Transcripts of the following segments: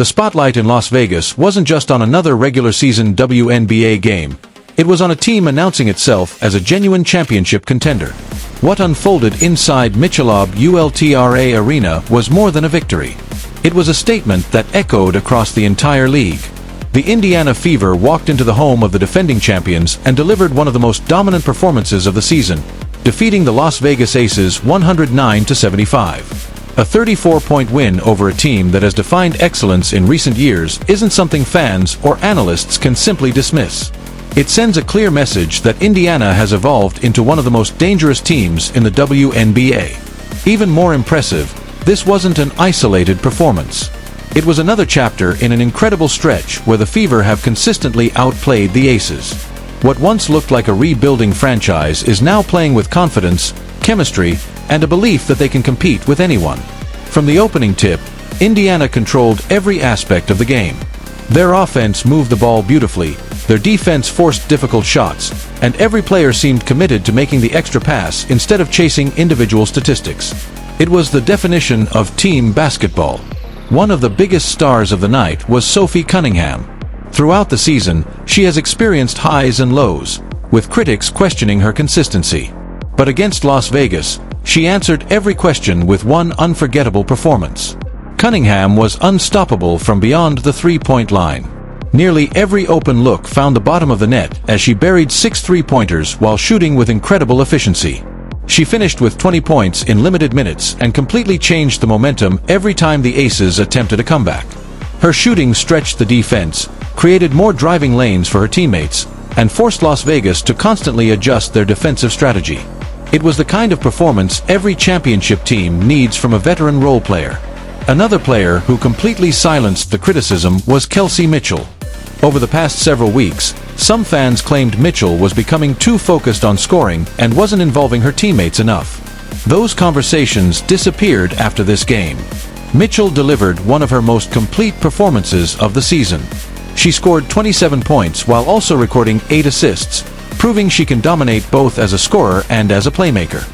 The spotlight in Las Vegas wasn't just on another regular season WNBA game. It was on a team announcing itself as a genuine championship contender. What unfolded inside Michelob ULTRA Arena was more than a victory. It was a statement that echoed across the entire league. The Indiana Fever walked into the home of the defending champions and delivered one of the most dominant performances of the season, defeating the Las Vegas Aces 109-75. A 34-point win over a team that has defined excellence in recent years isn't something fans or analysts can simply dismiss. It sends a clear message that Indiana has evolved into one of the most dangerous teams in the WNBA. Even more impressive, this wasn't an isolated performance. It was another chapter in an incredible stretch where the Fever have consistently outplayed the Aces. What once looked like a rebuilding franchise is now playing with confidence, chemistry, and a belief that they can compete with anyone. From the opening tip, Indiana controlled every aspect of the game. Their offense moved the ball beautifully, their defense forced difficult shots, and every player seemed committed to making the extra pass instead of chasing individual statistics. It was the definition of team basketball. One of the biggest stars of the night was Sophie Cunningham. Throughout the season, she has experienced highs and lows, with critics questioning her consistency. But against Las Vegas, she answered every question with one unforgettable performance. Cunningham was unstoppable from beyond the three-point line. Nearly every open look found the bottom of the net as she buried 6 three-pointers while shooting with incredible efficiency. She finished with 20 points in limited minutes and completely changed the momentum every time the Aces attempted a comeback. Her shooting stretched the defense, created more driving lanes for her teammates, and forced Las Vegas to constantly adjust their defensive strategy. It was the kind of performance every championship team needs from a veteran role player. Another player who completely silenced the criticism was Kelsey Mitchell. Over the past several weeks, some fans claimed Mitchell was becoming too focused on scoring and wasn't involving her teammates enough. Those conversations disappeared after this game. Mitchell delivered one of her most complete performances of the season. She scored 27 points while also recording 8 assists, proving she can dominate both as a scorer and as a playmaker.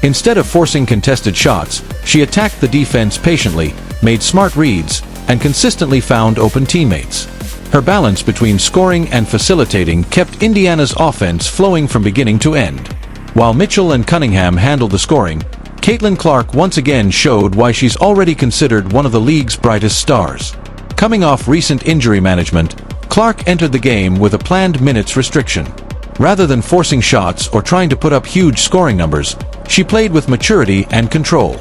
Instead of forcing contested shots, she attacked the defense patiently, made smart reads, and consistently found open teammates. Her balance between scoring and facilitating kept Indiana's offense flowing from beginning to end. While Mitchell and Cunningham handled the scoring, Caitlin Clark once again showed why she's already considered one of the league's brightest stars. Coming off recent injury management, Clark entered the game with a planned minutes restriction. Rather than forcing shots or trying to put up huge scoring numbers, she played with maturity and control.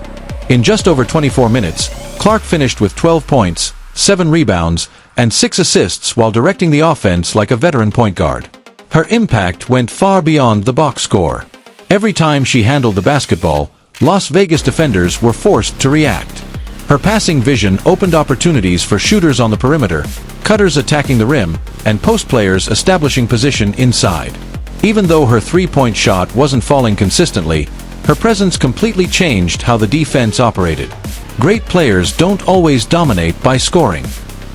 In just over 24 minutes, Clark finished with 12 points, 7 rebounds, and 6 assists while directing the offense like a veteran point guard. Her impact went far beyond the box score. Every time she handled the basketball, Las Vegas defenders were forced to react. Her passing vision opened opportunities for shooters on the perimeter, cutters attacking the rim, and post players establishing position inside. Even though her three-point shot wasn't falling consistently, her presence completely changed how the defense operated. Great players don't always dominate by scoring.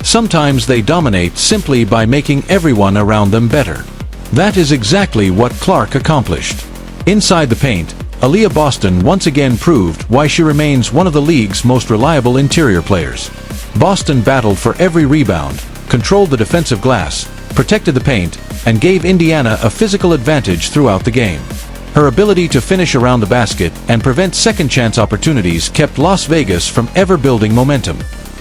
Sometimes they dominate simply by making everyone around them better. That is exactly what Clark accomplished. Inside the paint, Aaliyah Boston once again proved why she remains one of the league's most reliable interior players. Boston battled for every rebound, controlled the defensive glass, protected the paint, and gave Indiana a physical advantage throughout the game. Her ability to finish around the basket and prevent second-chance opportunities kept Las Vegas from ever building momentum.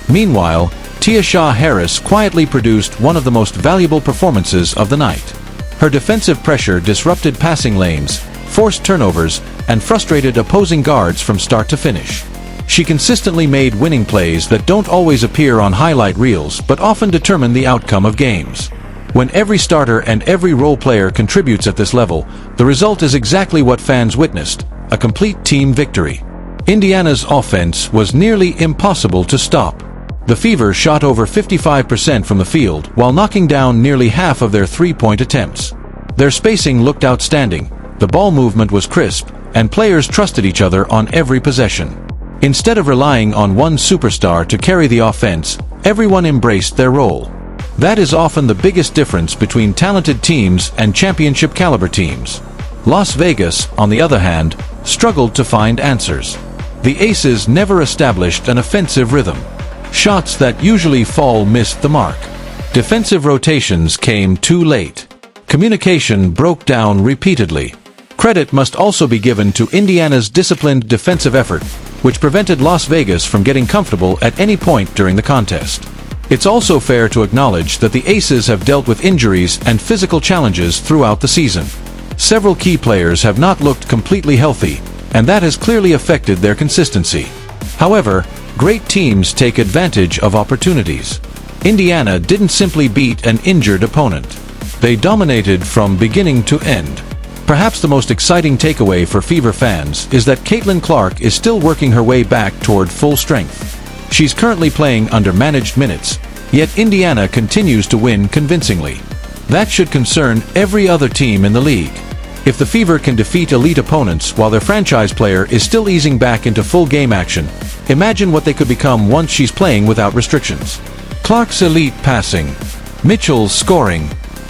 Meanwhile, Tiasha Harris quietly produced one of the most valuable performances of the night. Her defensive pressure disrupted passing lanes, forced turnovers, and frustrated opposing guards from start to finish. She consistently made winning plays that don't always appear on highlight reels but often determine the outcome of games. When every starter and every role player contributes at this level, the result is exactly what fans witnessed, a complete team victory. Indiana's offense was nearly impossible to stop. The Fever shot over 55% from the field while knocking down nearly half of their three-point attempts. Their spacing looked outstanding, the ball movement was crisp, and players trusted each other on every possession. Instead of relying on one superstar to carry the offense, everyone embraced their role. That is often the biggest difference between talented teams and championship-caliber teams. Las Vegas, on the other hand, struggled to find answers. The Aces never established an offensive rhythm. Shots that usually fall missed the mark. Defensive rotations came too late. Communication broke down repeatedly. Credit must also be given to Indiana's disciplined defensive effort, which prevented Las Vegas from getting comfortable at any point during the contest. It's also fair to acknowledge that the Aces have dealt with injuries and physical challenges throughout the season. Several key players have not looked completely healthy, and that has clearly affected their consistency. However, great teams take advantage of opportunities. Indiana didn't simply beat an injured opponent. They dominated from beginning to end. Perhaps the most exciting takeaway for Fever fans is that Caitlin Clark is still working her way back toward full strength. She's currently playing under managed minutes, yet Indiana continues to win convincingly. That should concern every other team in the league. If the Fever can defeat elite opponents while their franchise player is still easing back into full game action, imagine what they could become once she's playing without restrictions. Clark's elite passing, Mitchell's scoring,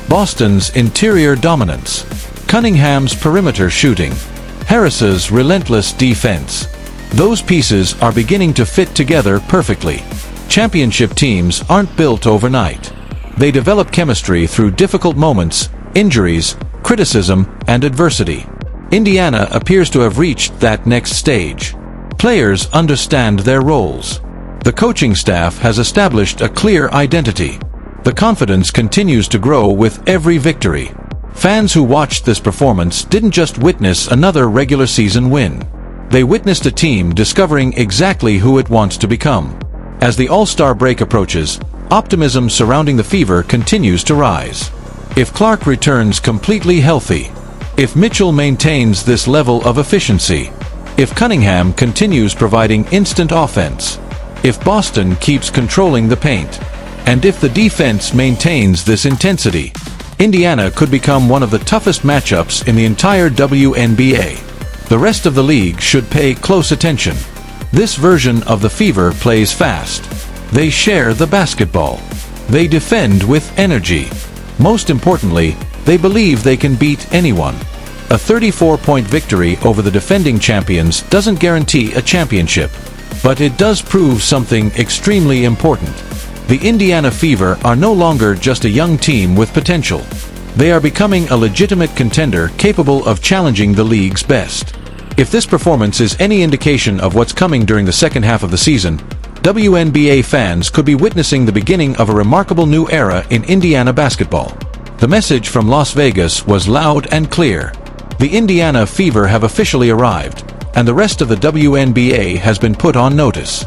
Boston's interior dominance, Cunningham's perimeter shooting, Harris's relentless defense. Those pieces are beginning to fit together perfectly. Championship teams aren't built overnight. They develop chemistry through difficult moments, injuries, criticism, and adversity. Indiana appears to have reached that next stage. Players understand their roles. The coaching staff has established a clear identity. The confidence continues to grow with every victory. Fans who watched this performance didn't just witness another regular season win. They witnessed a team discovering exactly who it wants to become. As the All-Star break approaches, optimism surrounding the Fever continues to rise. If Clark returns completely healthy, if Mitchell maintains this level of efficiency, if Cunningham continues providing instant offense, if Boston keeps controlling the paint, and if the defense maintains this intensity, Indiana could become one of the toughest matchups in the entire WNBA. The rest of the league should pay close attention. This version of the Fever plays fast. They share the basketball. They defend with energy. Most importantly, they believe they can beat anyone. A 34-point victory over the defending champions doesn't guarantee a championship, but it does prove something extremely important. The Indiana Fever are no longer just a young team with potential. They are becoming a legitimate contender capable of challenging the league's best. If this performance is any indication of what's coming during the second half of the season, WNBA fans could be witnessing the beginning of a remarkable new era in Indiana basketball. The message from Las Vegas was loud and clear. The Indiana Fever have officially arrived, and the rest of the WNBA has been put on notice.